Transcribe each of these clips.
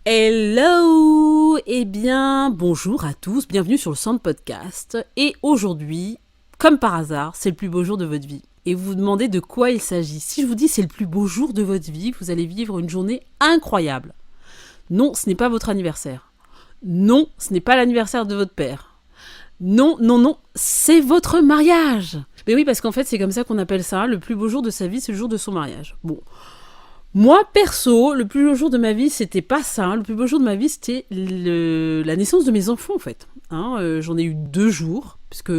Hello. Eh bien, bonjour à tous, bienvenue sur le Sound Podcast. Et aujourd'hui, comme par hasard, c'est le plus beau jour de votre vie. Et vous vous demandez de quoi il s'agit. Si je vous dis c'est le plus beau jour de votre vie, vous allez vivre une journée incroyable. Non, ce n'est pas votre anniversaire. Non, ce n'est pas l'anniversaire de votre père. Non, non, non, c'est votre mariage. Mais oui, parce qu'en fait, c'est comme ça qu'on appelle ça. Le plus beau jour de sa vie, c'est le jour de son mariage. Bon. Moi, perso, le plus beau jour de ma vie, c'était pas ça. Le plus beau jour de ma vie, c'était la naissance de mes enfants, en fait. J'en ai eu 2 jours, puisque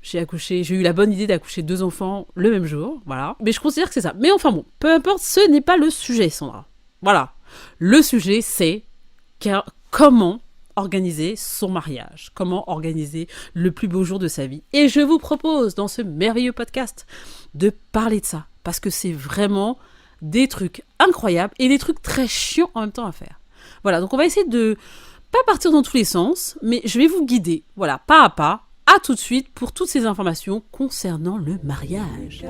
j'ai eu la bonne idée d'accoucher 2 enfants le même jour, voilà. Mais je considère que c'est ça. Mais enfin bon, peu importe, ce n'est pas le sujet, Sandra. Voilà. Le sujet, c'est comment organiser son mariage, comment organiser le plus beau jour de sa vie. Et je vous propose, dans ce merveilleux podcast, de parler de ça, parce que c'est vraiment des trucs incroyables et des trucs très chiants en même temps à faire. Voilà, donc on va essayer de pas partir dans tous les sens, mais je vais vous guider, voilà, pas à pas. À tout de suite pour toutes ces informations concernant le mariage.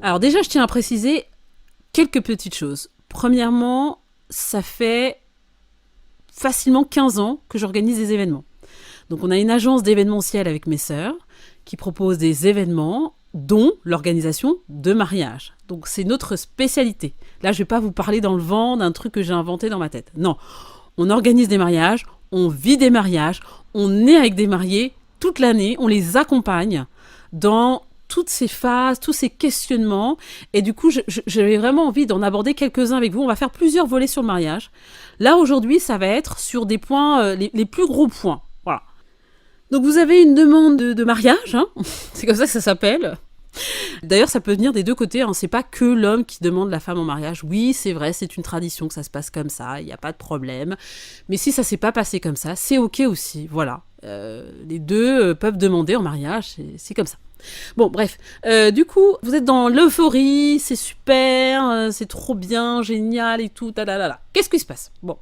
Alors déjà, je tiens à préciser quelques petites choses. Premièrement, ça fait facilement 15 ans que j'organise des événements. Donc on a une agence d'événementiel avec mes sœurs qui propose des événements dont l'organisation de mariage. Donc c'est notre spécialité. Là, je ne vais pas vous parler dans le vent d'un truc que j'ai inventé dans ma tête. Non, on organise des mariages, on vit des mariages, on est avec des mariés toute l'année, on les accompagne dans toutes ces phases, tous ces questionnements. Et du coup, j'avais vraiment envie d'en aborder quelques-uns avec vous. On va faire plusieurs volets sur le mariage. Là, aujourd'hui, ça va être sur des points, les plus gros points. Voilà. Donc, vous avez une demande de mariage. C'est comme ça que ça s'appelle. D'ailleurs, ça peut venir des deux côtés. C'est pas que l'homme qui demande la femme en mariage. Oui, c'est vrai, c'est une tradition que ça se passe comme ça. Il n'y a pas de problème. Mais si ça s'est pas passé comme ça, c'est OK aussi. Voilà. Les deux peuvent demander en mariage. C'est comme ça. Bon, bref. Du coup, vous êtes dans l'euphorie, c'est super, c'est trop bien, génial et tout, ta. Qu'est-ce qui se passe ? Bon.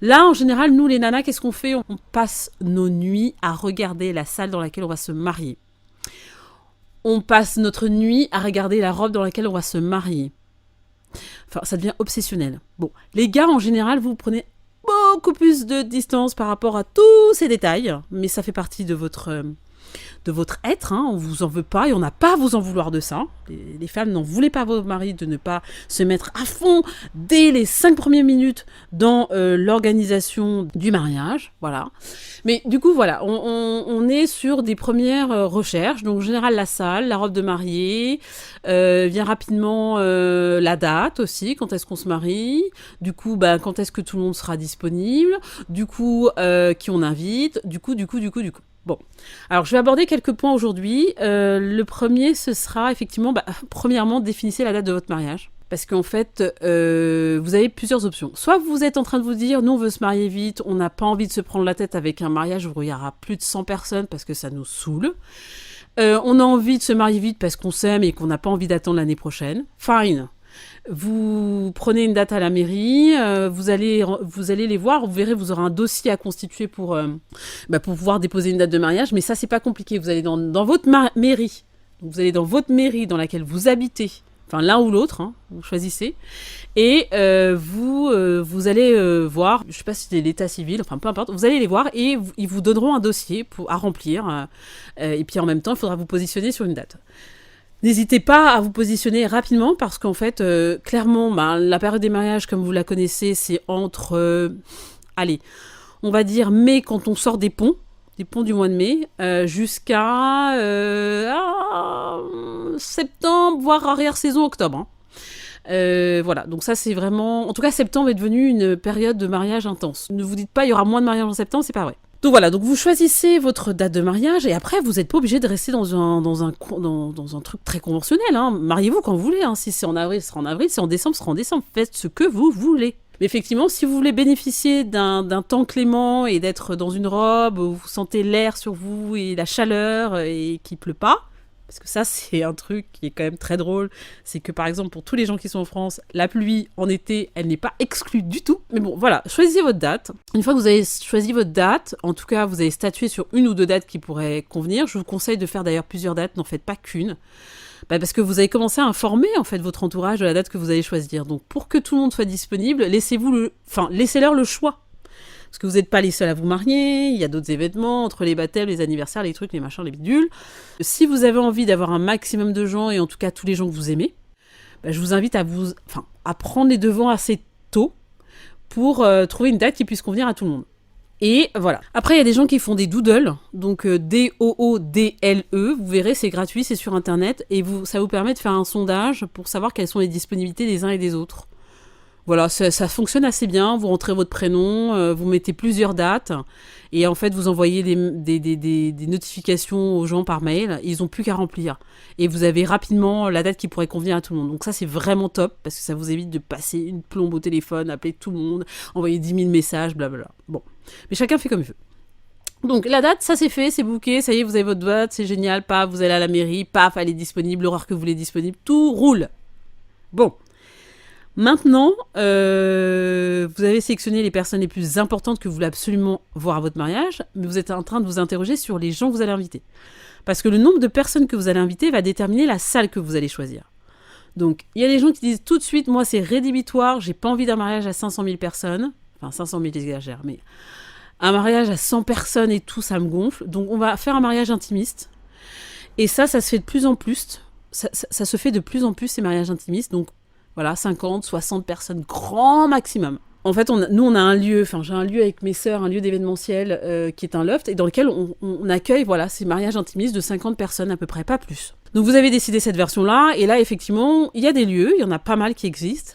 Là, en général, nous, les nanas, qu'est-ce qu'on fait ? On passe nos nuits à regarder la salle dans laquelle on va se marier. On passe notre nuit à regarder la robe dans laquelle on va se marier. Enfin, ça devient obsessionnel. Bon, les gars, en général, vous prenez beaucoup plus de distance par rapport à tous ces détails, mais ça fait partie de votre être, on vous en veut pas et on n'a pas à vous en vouloir de ça. Les femmes n'en voulaient pas à vos maris de ne pas se mettre à fond dès les 5 premières minutes dans l'organisation du mariage, voilà. Mais du coup, voilà, on est sur des premières recherches. Donc, en général, la salle, la robe de mariée, vient rapidement la date aussi, quand est-ce qu'on se marie, du coup, quand est-ce que tout le monde sera disponible, du coup, qui on invite, du coup. Bon, alors je vais aborder quelques points aujourd'hui. Le premier, ce sera effectivement, premièrement, définissez la date de votre mariage. Parce qu'en fait, vous avez plusieurs options. Soit vous êtes en train de vous dire, nous on veut se marier vite, on n'a pas envie de se prendre la tête avec un mariage où il y aura plus de 100 personnes parce que ça nous saoule. On a envie de se marier vite parce qu'on s'aime et qu'on n'a pas envie d'attendre l'année prochaine. Fine. Vous prenez une date à la mairie, vous allez les voir, vous verrez, vous aurez un dossier à constituer pour pouvoir déposer une date de mariage, mais ça, c'est pas compliqué. Vous allez dans votre mairie, vous allez dans votre mairie dans laquelle vous habitez, enfin l'un ou l'autre, vous choisissez, et vous allez voir, je sais pas si c'est l'état civil, enfin peu importe, vous allez les voir et ils vous donneront un dossier à remplir, et puis en même temps, il faudra vous positionner sur une date. N'hésitez pas à vous positionner rapidement parce qu'en fait, clairement, la période des mariages, comme vous la connaissez, c'est entre, on va dire mai quand on sort des ponts du mois de mai, jusqu'à septembre, voire arrière-saison octobre. Voilà, donc ça c'est vraiment... En tout cas, septembre est devenu une période de mariage intense. Ne vous dites pas, il y aura moins de mariages en septembre, c'est pas vrai. Donc voilà, donc vous choisissez votre date de mariage et après vous n'êtes pas obligé de rester dans un truc très conventionnel. Mariez-vous quand vous voulez. Si c'est en avril, ce sera en avril. Si c'est en décembre, ce sera en décembre. Faites ce que vous voulez. Mais effectivement, si vous voulez bénéficier d'un temps clément et d'être dans une robe où vous sentez l'air sur vous et la chaleur et qu'il pleut pas, parce que ça, c'est un truc qui est quand même très drôle. C'est que, par exemple, pour tous les gens qui sont en France, la pluie en été, elle n'est pas exclue du tout. Mais bon, voilà, choisissez votre date. Une fois que vous avez choisi votre date, en tout cas, vous avez statué sur une ou deux dates qui pourraient convenir. Je vous conseille de faire d'ailleurs plusieurs dates, n'en faites pas qu'une. Parce que vous avez commencé à informer, en fait, votre entourage de la date que vous allez choisir. Donc, pour que tout le monde soit disponible, laissez-leur le choix. Parce que vous n'êtes pas les seuls à vous marier, il y a d'autres événements, entre les baptêmes, les anniversaires, les trucs, les machins, les bidules. Si vous avez envie d'avoir un maximum de gens, et en tout cas tous les gens que vous aimez, je vous invite à prendre les devants assez tôt pour trouver une date qui puisse convenir à tout le monde. Et voilà. Après, il y a des gens qui font des doodles, donc D-O-O-D-L-E, vous verrez, c'est gratuit, c'est sur Internet, et ça vous permet de faire un sondage pour savoir quelles sont les disponibilités des uns et des autres. Voilà, ça fonctionne assez bien. Vous rentrez votre prénom, vous mettez plusieurs dates et en fait, vous envoyez des notifications aux gens par mail. Ils n'ont plus qu'à remplir. Et vous avez rapidement la date qui pourrait convenir à tout le monde. Donc ça, c'est vraiment top parce que ça vous évite de passer une plombe au téléphone, appeler tout le monde, envoyer 10 000 messages, blablabla. Bon, mais chacun fait comme il veut. Donc la date, ça c'est fait, c'est booké, ça y est, vous avez votre date, c'est génial, paf, vous allez à la mairie, paf, elle est disponible, l'horaire que vous voulez disponible, tout roule. Bon. Maintenant, vous avez sélectionné les personnes les plus importantes que vous voulez absolument voir à votre mariage, mais vous êtes en train de vous interroger sur les gens que vous allez inviter. Parce que le nombre de personnes que vous allez inviter va déterminer la salle que vous allez choisir. Donc, il y a des gens qui disent tout de suite, moi c'est rédhibitoire, j'ai pas envie d'un mariage à 500 000 personnes. Enfin, 500 000, j'exagère, mais un mariage à 100 personnes et tout, ça me gonfle. Donc, on va faire un mariage intimiste. Et ça se fait de plus en plus. Ça se fait de plus en plus, ces mariages intimistes. Donc, voilà, 50, 60 personnes, grand maximum. En fait, on a un lieu, j'ai un lieu avec mes sœurs, un lieu d'événementiel qui est un loft, et dans lequel on accueille ces mariages intimistes de 50 personnes à peu près, pas plus. Donc vous avez décidé cette version-là, et là, effectivement, il y a des lieux, il y en a pas mal qui existent,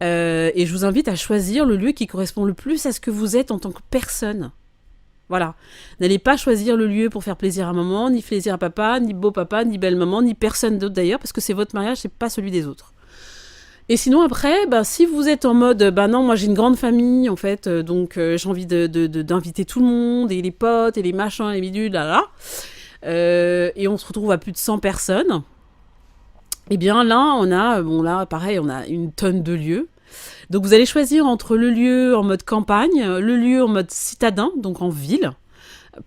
et je vous invite à choisir le lieu qui correspond le plus à ce que vous êtes en tant que personne. Voilà. N'allez pas choisir le lieu pour faire plaisir à maman, ni plaisir à papa, ni beau-papa, ni belle-maman, ni personne d'autre d'ailleurs, parce que c'est votre mariage, c'est pas celui des autres. Et sinon après, si vous êtes en mode, non, moi j'ai une grande famille en fait, donc j'ai envie d'inviter tout le monde, et les potes, et les machins, les bidules, là, et on se retrouve à plus de 100 personnes, et bien là, pareil, on a une tonne de lieux. Donc vous allez choisir entre le lieu en mode campagne, le lieu en mode citadin, donc en ville,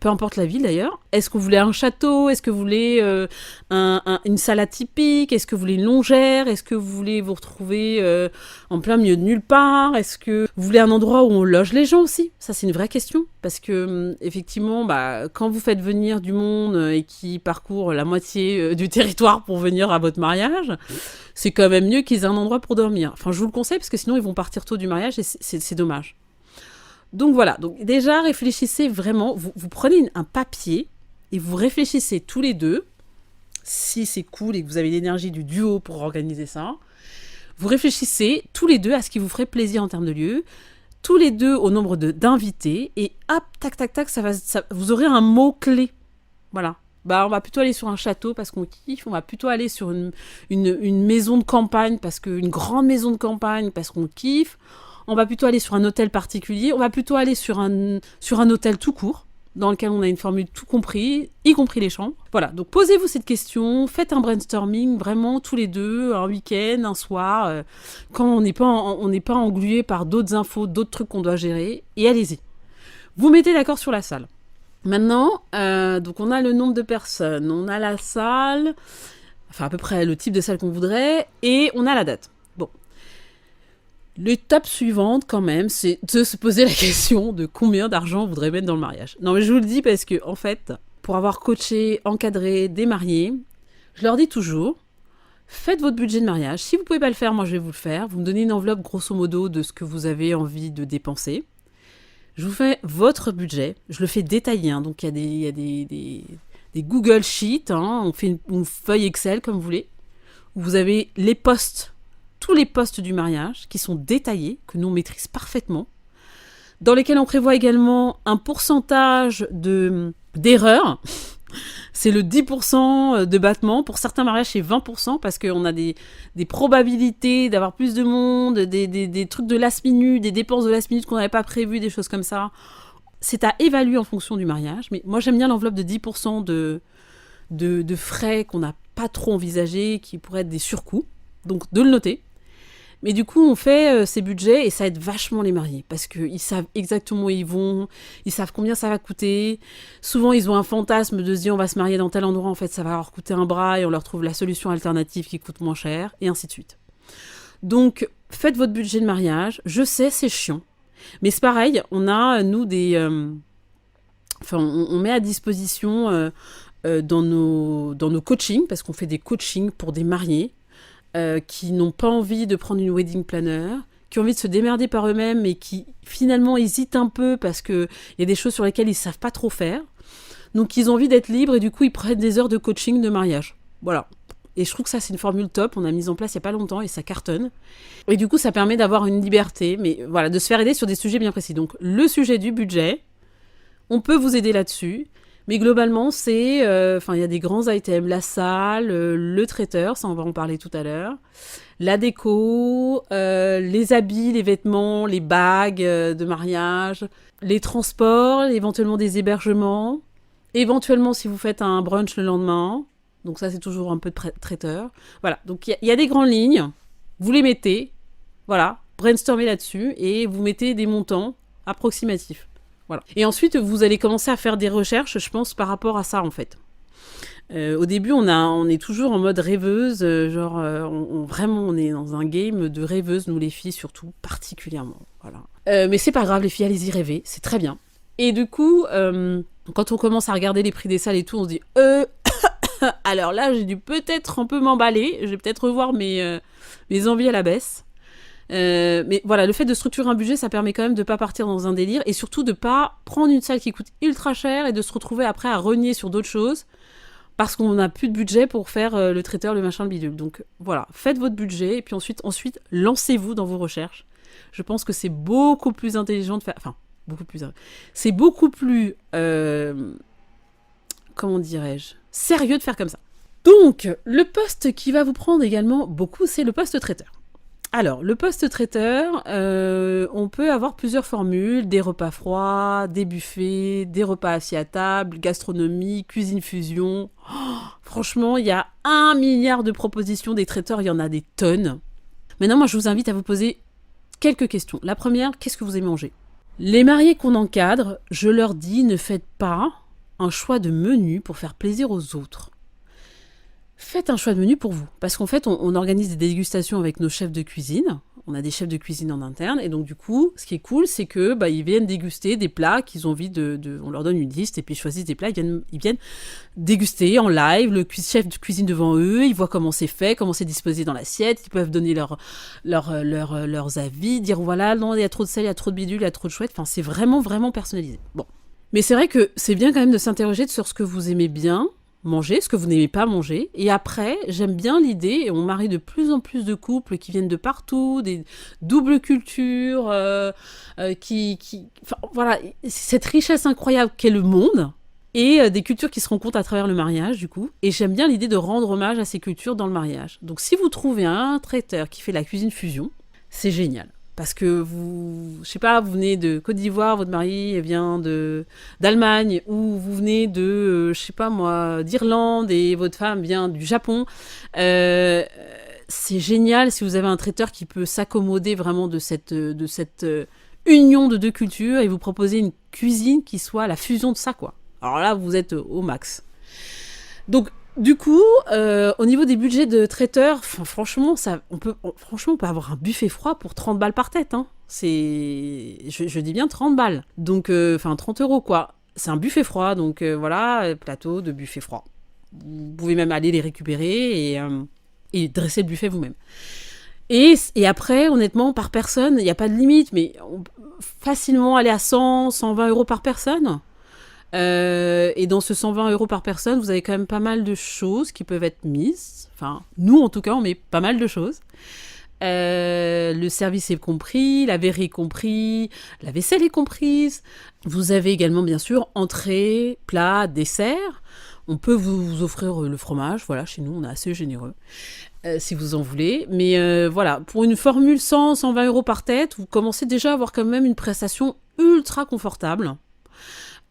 peu importe la ville d'ailleurs. Est-ce que vous voulez un château? Est-ce que vous voulez une salle atypique? Est-ce que vous voulez une longère? Est-ce que vous voulez vous retrouver en plein milieu de nulle part? Est-ce que vous voulez un endroit où on loge les gens aussi? Ça, c'est une vraie question. Parce que, effectivement, quand vous faites venir du monde et qui parcourt la moitié du territoire pour venir à votre mariage, c'est quand même mieux qu'ils aient un endroit pour dormir. Enfin, je vous le conseille parce que sinon, ils vont partir tôt du mariage et c'est dommage. Donc voilà, donc déjà réfléchissez vraiment, vous prenez un papier et vous réfléchissez tous les deux, si c'est cool et que vous avez l'énergie du duo pour organiser ça, vous réfléchissez tous les deux à ce qui vous ferait plaisir en termes de lieu, tous les deux au nombre d'invités, et hop, tac, tac, tac, vous aurez un mot-clé. Voilà. On va plutôt aller sur un château parce qu'on kiffe, on va plutôt aller sur une maison de campagne, une grande maison de campagne parce qu'on kiffe. On va plutôt aller sur un hôtel particulier, on va plutôt aller sur un hôtel tout court, dans lequel on a une formule tout compris, y compris les chambres. Voilà, donc posez-vous cette question, faites un brainstorming, vraiment tous les deux, un week-end, un soir, quand on n'est pas englué par d'autres infos, d'autres trucs qu'on doit gérer, et allez-y. Vous mettez d'accord sur la salle. Maintenant, donc on a le nombre de personnes, on a la salle, à peu près le type de salle qu'on voudrait, et on a la date. L'étape suivante, quand même, c'est de se poser la question de combien d'argent vous voudrez mettre dans le mariage. Non, mais je vous le dis parce que, en fait, pour avoir coaché, encadré des mariés, je leur dis toujours, faites votre budget de mariage. Si vous ne pouvez pas le faire, moi je vais vous le faire. Vous me donnez une enveloppe, grosso modo, de ce que vous avez envie de dépenser. Je vous fais votre budget. Je le fais détaillé, hein, donc il y a des Google Sheets, hein, on fait une feuille Excel, comme vous voulez, où vous avez les postes, tous les postes du mariage qui sont détaillés, que nous on maîtrise parfaitement, dans lesquels on prévoit également un pourcentage d'erreurs. c'est le 10% de battement. Pour certains mariages, c'est 20% parce qu'on a des probabilités d'avoir plus de monde, des trucs de last minute, des dépenses de last minute qu'on n'avait pas prévues, des choses comme ça. C'est à évaluer en fonction du mariage. Mais moi, j'aime bien l'enveloppe de 10% de frais qu'on n'a pas trop envisagés, qui pourraient être des surcoûts. Donc, de le noter. Mais du coup, on fait ces budgets et ça aide vachement les mariés parce qu'ils savent exactement où ils vont, ils savent combien ça va coûter. Souvent, ils ont un fantasme de se dire on va se marier dans tel endroit, en fait, ça va leur coûter un bras et on leur trouve la solution alternative qui coûte moins cher et ainsi de suite. Donc, faites votre budget de mariage. Je sais, c'est chiant. Mais c'est pareil, on a, nous, on met à disposition dans nos coachings, parce qu'on fait des coachings pour des mariés, qui n'ont pas envie de prendre une wedding planner, qui ont envie de se démerder par eux-mêmes, mais qui finalement hésitent un peu parce qu'il y a des choses sur lesquelles ils ne savent pas trop faire. Donc ils ont envie d'être libres et du coup ils prennent des heures de coaching de mariage. Voilà. Et je trouve que ça c'est une formule top, on a mis en place il n'y a pas longtemps et ça cartonne. Et du coup ça permet d'avoir une liberté, mais voilà, de se faire aider sur des sujets bien précis. Donc le sujet du budget, on peut vous aider là-dessus. Mais globalement, il y a des grands items, la salle, le traiteur, ça on va en parler tout à l'heure, la déco, les habits, les vêtements, les bagues de mariage, les transports, éventuellement des hébergements, éventuellement si vous faites un brunch le lendemain, donc ça c'est toujours un peu de traiteur. Voilà, donc il y a des grandes lignes, vous les mettez, voilà, brainstormez là-dessus et vous mettez des montants approximatifs. Voilà. Et ensuite, vous allez commencer à faire des recherches, je pense, par rapport à ça, en fait. Au début, on est toujours en mode rêveuse, vraiment, on est dans un game de rêveuse, nous les filles, surtout, particulièrement. Voilà. Mais c'est pas grave, les filles, allez-y rêver, c'est très bien. Et du coup, quand on commence à regarder les prix des salles et tout, on se dit, alors là, j'ai dû peut-être un peu m'emballer, je vais peut-être revoir mes envies à la baisse. Mais voilà, le fait de structurer un budget, ça permet quand même de pas partir dans un délire et surtout de pas prendre une salle qui coûte ultra cher et de se retrouver après à renier sur d'autres choses parce qu'on n'a plus de budget pour faire le traiteur, le machin, le bidule. Donc voilà, faites votre budget et puis ensuite lancez-vous dans vos recherches. Je pense que c'est beaucoup plus intelligent de faire... Enfin, c'est beaucoup plus... comment dirais-je, sérieux de faire comme ça. Donc, le poste qui va vous prendre également beaucoup, c'est le poste traiteur. Alors, le poste traiteur, on peut avoir plusieurs formules, des repas froids, des buffets, des repas assis à table, gastronomie, cuisine fusion. Oh, franchement, il y a 1 milliard de propositions des traiteurs, il y en a des tonnes. Maintenant, moi, je vous invite à vous poser quelques questions. La première, qu'est-ce que vous aimez manger ? Les mariés qu'on encadre, je leur dis, ne faites pas un choix de menu pour faire plaisir aux autres. Faites un choix de menu pour vous. Parce qu'en fait, on organise des dégustations avec nos chefs de cuisine. On a des chefs de cuisine en interne. Et donc, du coup, ce qui est cool, c'est que ils viennent déguster des plats qu'ils ont envie on leur donne une liste et puis ils choisissent des plats. Ils viennent déguster en live. Le chef de cuisine devant eux, ils voient comment c'est fait, comment c'est disposé dans l'assiette. Ils peuvent donner leurs avis, dire voilà, non, il y a trop de sel, il y a trop de bidule, il y a trop de chouette. Enfin, c'est vraiment, vraiment personnalisé. Bon. Mais c'est vrai que c'est bien quand même de s'interroger sur ce que vous aimez bien manger, ce que vous n'aimez pas manger. Et après, j'aime bien l'idée, et on marie de plus en plus de couples qui viennent de partout, des doubles cultures, voilà, cette richesse incroyable qu'est le monde, et des cultures qui se rencontrent à travers le mariage, du coup. Et j'aime bien l'idée de rendre hommage à ces cultures dans le mariage. Donc si vous trouvez un traiteur qui fait la cuisine fusion, c'est génial. Parce que vous venez de Côte d'Ivoire, votre mari vient d'Allemagne, ou vous venez d'Irlande et votre femme vient du Japon. C'est génial si vous avez un traiteur qui peut s'accommoder vraiment de cette union de deux cultures et vous proposer une cuisine qui soit la fusion de ça, quoi. Alors là, vous êtes au max. Donc, du coup, au niveau des budgets de traiteurs, franchement, on peut avoir un buffet froid pour 30 balles par tête. Hein. Je dis bien 30 balles. Donc, 30 euros, quoi. C'est un buffet froid, donc voilà, plateau de buffet froid. Vous pouvez même aller les récupérer et dresser le buffet vous-même. Et après, honnêtement, par personne, il n'y a pas de limite, mais on peut facilement aller à 100, 120 euros par personne. Et dans ce 120 euros par personne, vous avez quand même pas mal de choses qui peuvent être mises. Enfin, nous, en tout cas, on met pas mal de choses. Le service est compris, la verre est compris, la vaisselle est comprise. Vous avez également, bien sûr, entrée, plat, dessert. On peut vous offrir le fromage, voilà, chez nous on est assez généreux, si vous en voulez. Mais voilà, pour une formule 100-120 euros par tête, vous commencez déjà à avoir quand même une prestation ultra confortable.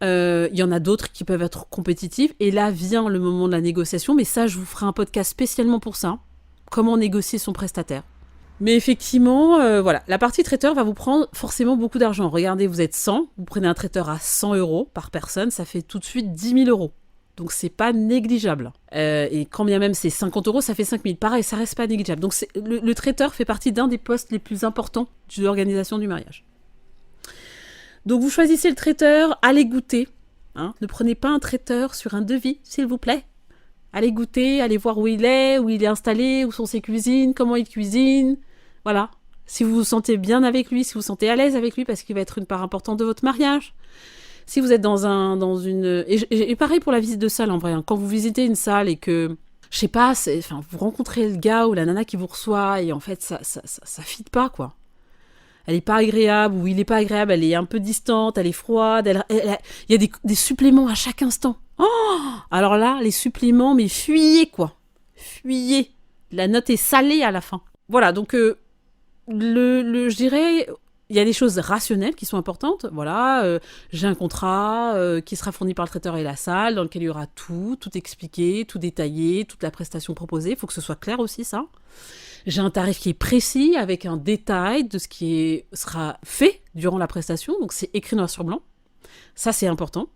Il y en a d'autres qui peuvent être compétitives, et là vient le moment de la négociation, mais ça je vous ferai un podcast spécialement pour ça, comment négocier son prestataire. Mais effectivement, voilà, la partie traiteur va vous prendre forcément beaucoup d'argent. Regardez, vous êtes 100, vous prenez un traiteur à 100 euros par personne, ça fait tout de suite 10 000 euros. Donc c'est pas négligeable. Et quand bien même c'est 50 euros, ça fait 5 000. Pareil, ça reste pas négligeable. Donc le traiteur fait partie d'un des postes les plus importants de l'organisation du mariage. Donc vous choisissez le traiteur, allez goûter. Hein, ne prenez pas un traiteur sur un devis, s'il vous plaît. Allez goûter, allez voir où il est installé, où sont ses cuisines, comment il cuisine. Voilà. Si vous vous sentez bien avec lui, si vous vous sentez à l'aise avec lui, parce qu'il va être une part importante de votre mariage. Si vous êtes dans une... Et pareil pour la visite de salle, en vrai. Hein. Quand vous visitez une salle et que, je sais pas, vous rencontrez le gars ou la nana qui vous reçoit et en fait, ça fit pas, quoi. Elle est pas agréable ou il est pas agréable, elle est un peu distante, elle est froide, il y a des suppléments à chaque instant. Oh, alors là, les suppléments, mais fuyez, quoi. Fuyez. La note est salée à la fin. Voilà, donc, je dirais, il y a des choses rationnelles qui sont importantes. Voilà, j'ai un contrat qui sera fourni par le traiteur et la salle, dans lequel il y aura tout expliqué, tout détaillé, toute la prestation proposée. Il faut que ce soit clair aussi, ça. J'ai un tarif qui est précis, avec un détail de ce qui sera fait durant la prestation. Donc, c'est écrit noir sur blanc. Ça, c'est important.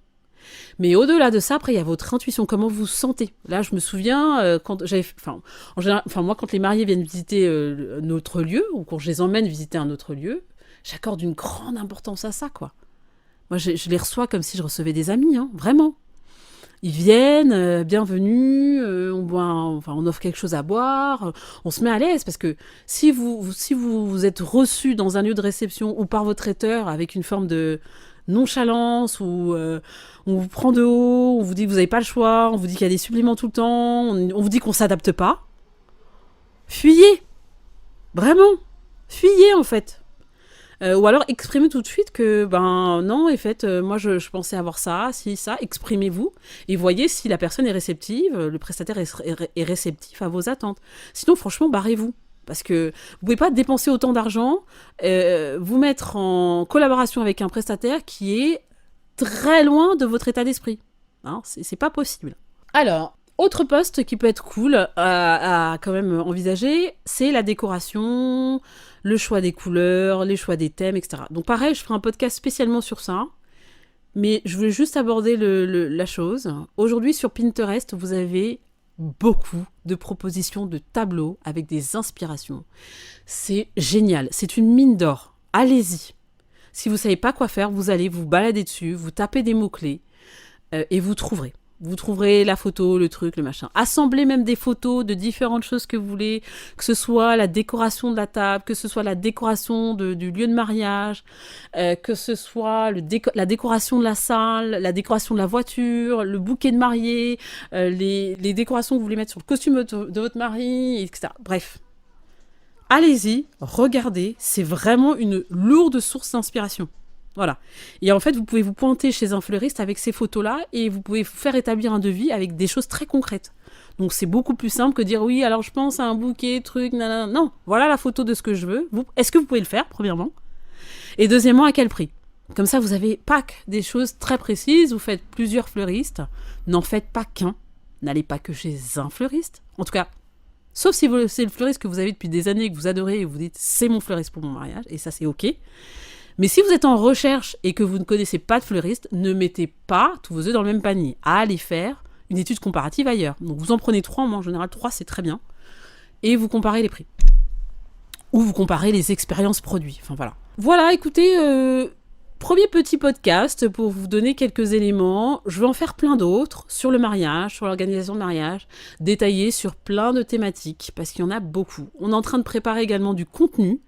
Mais au-delà de ça, après, il y a votre intuition, comment vous vous sentez. Là, je me souviens, quand moi, quand les mariés viennent visiter notre lieu, ou quand je les emmène visiter un autre lieu, j'accorde une grande importance à ça, quoi. Moi, je les reçois comme si je recevais des amis, hein, vraiment. Ils viennent, bienvenue, on offre quelque chose à boire, on se met à l'aise, parce que si vous êtes reçu dans un lieu de réception ou par votre traiteur avec une forme de nonchalance, ou on vous prend de haut, on vous dit que vous n'avez pas le choix, on vous dit qu'il y a des suppléments tout le temps, on vous dit qu'on ne s'adapte pas, fuyez. Vraiment. Fuyez, en fait. Ou alors exprimez tout de suite que, non, en fait, moi je pensais avoir ça, si, ça, exprimez-vous, et voyez si la personne est réceptive, le prestataire est réceptif à vos attentes. Sinon, franchement, barrez-vous. Parce que vous pouvez pas dépenser autant d'argent, vous mettre en collaboration avec un prestataire qui est très loin de votre état d'esprit. Hein, c'est pas possible. Alors, autre poste qui peut être cool à quand même envisager, c'est la décoration, le choix des couleurs, les choix des thèmes, etc. Donc pareil, je ferai un podcast spécialement sur ça, mais je voulais juste aborder la chose. Aujourd'hui, sur Pinterest, vous avez beaucoup de propositions de tableaux avec des inspirations. C'est génial, c'est une mine d'or. Allez-y. Si vous ne savez pas quoi faire, vous allez vous balader dessus, vous tapez des mots-clés et vous trouverez. Vous trouverez la photo, le truc, le machin. Assemblez même des photos de différentes choses que vous voulez, que ce soit la décoration de la table, que ce soit la décoration du lieu de mariage, que ce soit la décoration de la salle, la décoration de la voiture, le bouquet de mariée, les décorations que vous voulez mettre sur le costume de votre mari, etc. Bref. Allez-y, regardez, c'est vraiment une lourde source d'inspiration. Voilà. Et en fait, vous pouvez vous pointer chez un fleuriste avec ces photos-là et vous pouvez faire établir un devis avec des choses très concrètes. Donc, c'est beaucoup plus simple que dire oui, alors je pense à un bouquet, truc, nanana. Non, voilà la photo de ce que je veux. Est-ce que vous pouvez le faire, premièrement ? Et deuxièmement, à quel prix ? Comme ça, vous avez pas que des choses très précises. Vous faites plusieurs fleuristes. N'en faites pas qu'un. N'allez pas que chez un fleuriste. En tout cas, sauf si c'est le fleuriste que vous avez depuis des années et que vous adorez et vous dites c'est mon fleuriste pour mon mariage. Et ça, c'est OK. Mais si vous êtes en recherche et que vous ne connaissez pas de fleuriste, ne mettez pas tous vos œufs dans le même panier. Allez faire une étude comparative ailleurs. Donc vous en prenez 3, moi en général 3 c'est très bien. Et vous comparez les prix. Ou vous comparez les expériences produits. Enfin voilà. Voilà, écoutez, premier petit podcast pour vous donner quelques éléments. Je vais en faire plein d'autres sur le mariage, sur l'organisation de mariage, détaillés sur plein de thématiques, parce qu'il y en a beaucoup. On est en train de préparer également du contenu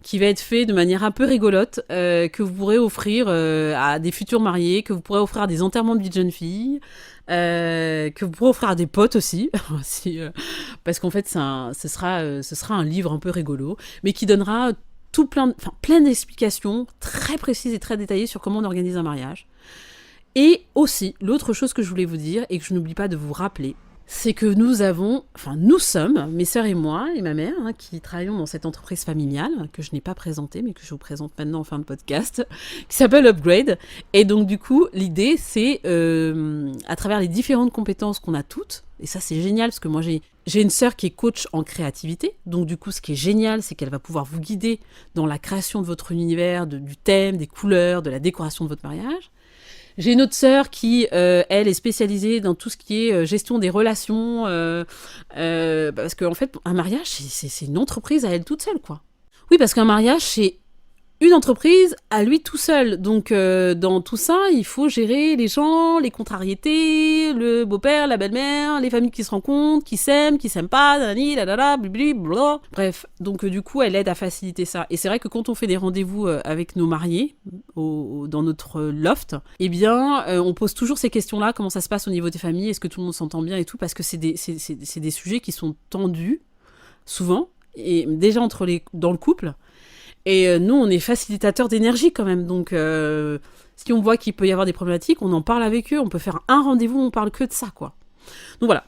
qui va être fait de manière un peu rigolote, que vous pourrez offrir à des futurs mariés, que vous pourrez offrir à des enterrements de vie de jeunes filles, que vous pourrez offrir à des potes aussi, parce qu'en fait, ce sera un livre un peu rigolo, mais qui donnera plein d'explications très précises et très détaillées sur comment on organise un mariage. Et aussi, l'autre chose que je voulais vous dire et que je n'oublie pas de vous rappeler, c'est que nous sommes, mes sœurs et moi, et ma mère, qui travaillons dans cette entreprise familiale, que je n'ai pas présentée, mais que je vous présente maintenant en fin de podcast, qui s'appelle Upgrade. Et donc, du coup, l'idée, c'est, à travers les différentes compétences qu'on a toutes, et ça, c'est génial, parce que moi, j'ai une sœur qui est coach en créativité. Donc, du coup, ce qui est génial, c'est qu'elle va pouvoir vous guider dans la création de votre univers, du thème, des couleurs, de la décoration de votre mariage. J'ai une autre sœur qui, elle, est spécialisée dans tout ce qui est gestion des relations, parce qu'en fait, un mariage, c'est une entreprise à elle toute seule, quoi. Oui, parce qu'un mariage, c'est une entreprise à lui tout seul. Donc, dans tout ça, il faut gérer les gens, les contrariétés, le beau-père, la belle-mère, les familles qui se rencontrent, qui s'aiment pas, nanani, lalala, blibli, bla. Bref, donc du coup, elle aide à faciliter ça. Et c'est vrai que quand on fait des rendez-vous avec nos mariés, dans notre loft, eh bien, on pose toujours ces questions-là, comment ça se passe au niveau des familles, est-ce que tout le monde s'entend bien et tout, parce que c'est des sujets qui sont tendus, souvent, et déjà dans le couple. Et nous, on est facilitateurs d'énergie quand même. Donc, si on voit qu'il peut y avoir des problématiques, on en parle avec eux. On peut faire un rendez-vous, on parle que de ça, quoi. Donc voilà.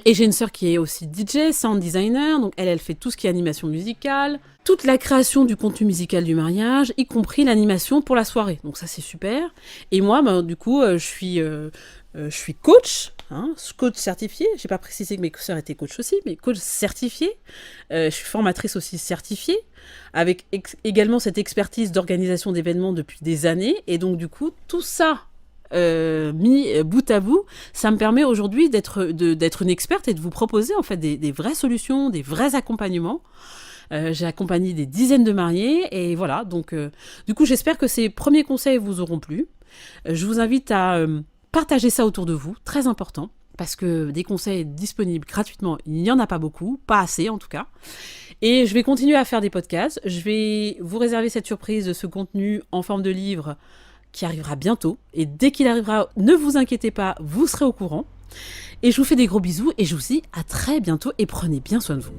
Et j'ai une sœur qui est aussi DJ, sound designer. Donc elle fait tout ce qui est animation musicale, toute la création du contenu musical du mariage, y compris l'animation pour la soirée. Donc ça, c'est super. Et moi, du coup, je suis coach. Coach certifié, j'ai pas précisé que mes sœurs étaient coach aussi, mais coach certifié. Je suis formatrice aussi certifiée, avec également cette expertise d'organisation d'événements depuis des années. Et donc du coup, tout ça mis bout à bout, ça me permet aujourd'hui d'être une experte et de vous proposer en fait des vraies solutions, des vrais accompagnements. J'ai accompagné des dizaines de mariés et voilà. Donc du coup, j'espère que ces premiers conseils vous auront plu. Je vous invite à partagez ça autour de vous, très important, parce que des conseils disponibles gratuitement, il n'y en a pas beaucoup, pas assez en tout cas. Et je vais continuer à faire des podcasts. Je vais vous réserver cette surprise de ce contenu en forme de livre qui arrivera bientôt. Et dès qu'il arrivera, ne vous inquiétez pas, vous serez au courant. Et je vous fais des gros bisous et je vous dis à très bientôt et prenez bien soin de vous.